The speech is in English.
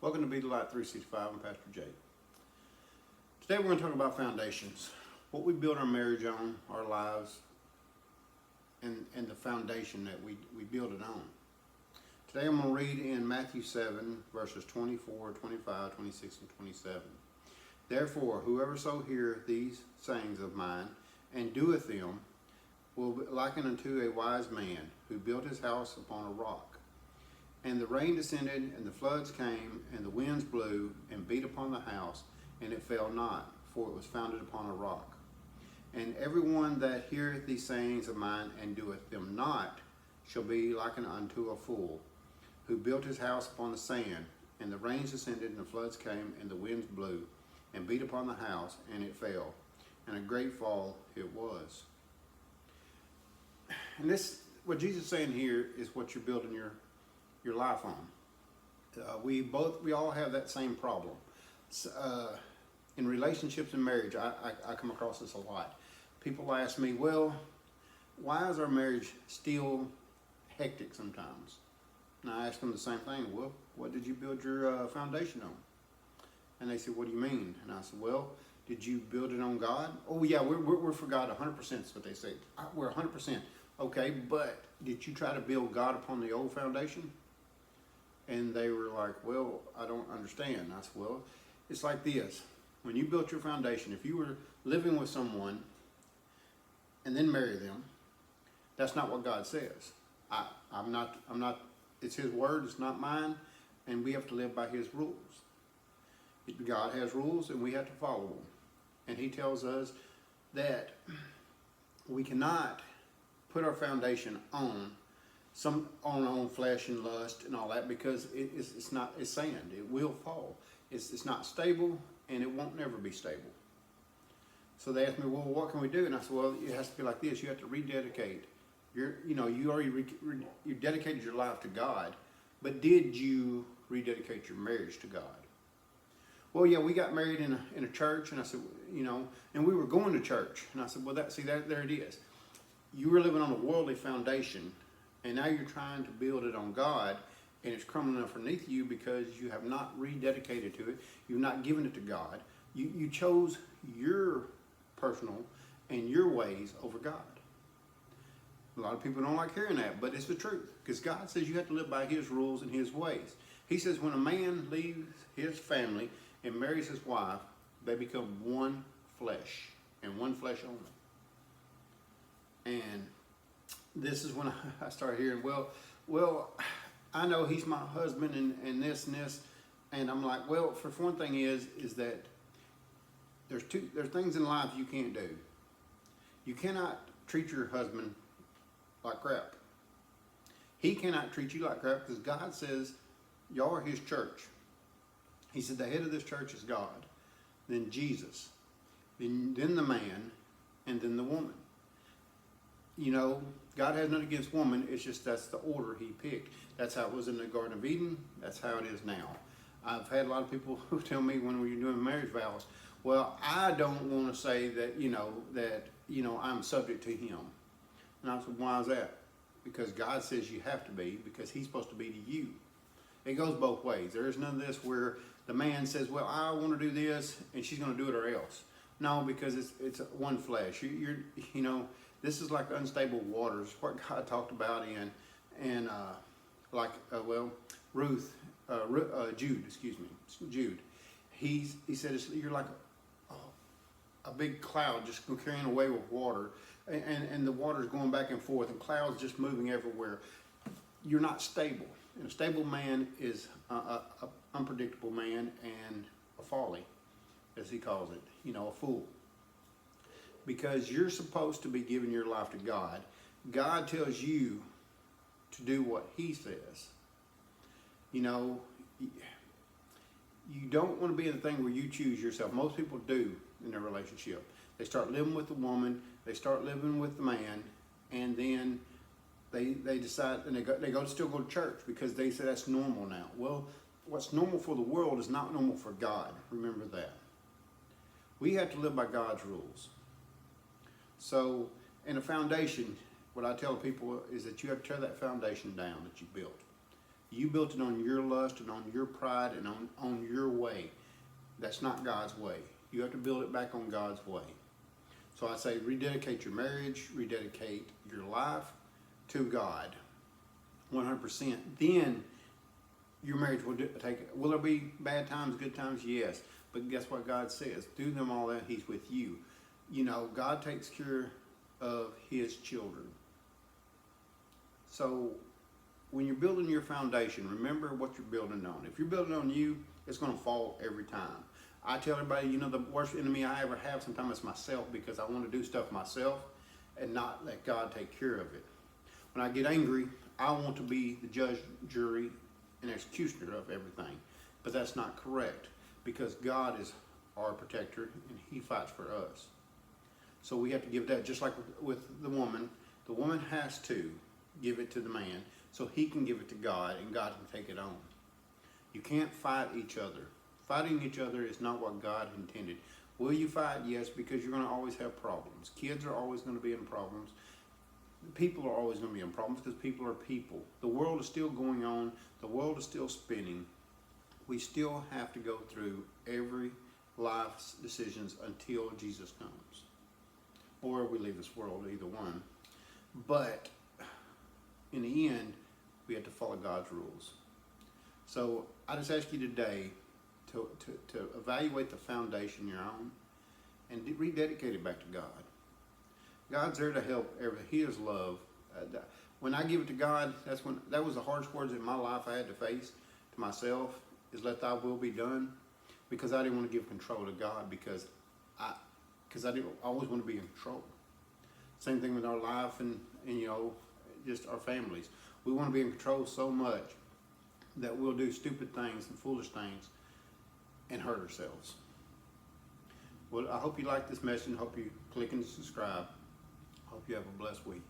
Welcome to Be the Light 365. I'm Pastor Jake. Today we're going to talk about foundations. What we build our marriage on, our lives, and the foundation that we build it on. Today I'm going to read in Mathew 7, verses 24, 25, 26, and 27. Therefore, whoever so heareth these sayings of mine, and doeth them, will be likened unto a wise man, who built his house upon a rock. And the rain descended, and the floods came, and the winds blew, and beat upon the house, and it fell not, for it was founded upon a rock. And every one that heareth these sayings of mine, and doeth them not, shall be likened unto a fool, who built his house upon the sand. And the rains descended, and the floods came, and the winds blew, and beat upon the house, and it fell. And a great fall it was. And this, what Jesus is saying here, is what you're building your life on. We all have that same problem. In relationships and marriage, I come across this a lot. People ask me, well, why is our marriage still hectic sometimes? And I ask them the same thing. Well, what did you build your foundation on? And they say, what do you mean? And I said, well, did you build it on God? Oh yeah, we're for God 100%, is what they say. We're 100%. Okay, but did you try to build God upon the old foundation? And they were like, well, I don't understand. I said, well, it's like this. When you built your foundation, if you were living with someone and then marry them, that's not what God says. I'm not, it's His word, it's not mine, and we have to live by His rules. God has rules and we have to follow them. And He tells us that we cannot put our foundation on our own flesh and lust and all that, because it's sand. It will fall. It's not stable, and it won't never be stable. So they asked me, well, what can we do? And I said, well, it has to be like this. You have to rededicate. You already you dedicated your life to God, but did you rededicate your marriage to God? Well, yeah, we got married in a church, and I said, and we were going to church, and I said, well, there it is. You were living on a worldly foundation, and now you're trying to build it on God, and it's crumbling underneath you because you have not rededicated to it. You've not given it to God. You chose your personal and your ways over God. A lot of people don't like hearing that, but it's the truth, because God says you have to live by His rules and His ways. He says when a man leaves his family and marries his wife, they become one flesh, and one flesh only. And this is when I started hearing, well, I know he's my husband and this and this. And I'm like, well, for one thing is that there's things in life you can't do. You cannot treat your husband like crap. He cannot treat you like crap, because God says y'all are His church. He said the head of this church is God, then Jesus, then the man, and then the woman. God has nothing against woman. It's just that's the order He picked. That's how it was in the Garden of Eden. That's how it is now. I've had a lot of people who tell me when we're doing marriage vows, well, I don't want to say that, I'm subject to him. And I said, why is that? Because God says you have to be, because He's supposed to be to you. It goes both ways. There is none of this where the man says, well, I want to do this, and she's going to do it or else. No, because it's one flesh. This is like unstable waters, what God talked about in Jude. He said you're like a big cloud just carrying away with water, and the water's going back and forth, and clouds just moving everywhere. You're not stable. And a stable man is a unpredictable man, and a folly, as he calls it, a fool. Because you're supposed to be giving your life to God. God tells you to do what He says. You don't want to be in the thing where you choose yourself. Most people do in their relationship. They start living with the woman, they start living with the man, and then they decide, and they still go to church because they say that's normal now. Well, what's normal for the world is not normal for God. Remember that. We have to live by God's rules. So, in a foundation, what I tell people is that you have to tear that foundation down that you built. You built it on your lust and on your pride and on your way. That's not God's way. You have to build it back on God's way. So I say rededicate your marriage, rededicate your life to God 100%. Then your marriage will will there be bad times, good times? Yes. But guess what God says? Through them all that, He's with you. You know, God takes care of His children. So when you're building your foundation, remember what you're building on. If you're building on you, it's going to fall every time. I tell everybody, you know, the worst enemy I ever have sometimes is myself, because I want to do stuff myself and not let God take care of it. When I get angry, I want to be the judge, jury, and executioner of everything. But that's not correct, because God is our protector and He fights for us. So we have to give that, just like with the woman. The woman has to give it to the man so he can give it to God and God can take it on. You can't fight each other. Fighting each other is not what God intended. Will you fight? Yes, because you're going to always have problems. Kids are always going to be in problems. People are always going to be in problems because people are people. The world is still going on. The world is still spinning. We still have to go through every life's decisions until Jesus comes. Or we leave this world, either one. But in the end, we have to follow God's rules. So I just ask you today to evaluate the foundation you're on and rededicate it back to God. God's there to help everything. He is love. When I give it to God, that was the hardest words in my life I had to face to myself, is let thy will be done, because I didn't want to give control to God, because I always want to be in control. Same thing with our life and you know, just our families. We want to be in control so much that we'll do stupid things and foolish things and hurt ourselves. Well, I hope you like this message. I hope you click and subscribe. I hope you have a blessed week.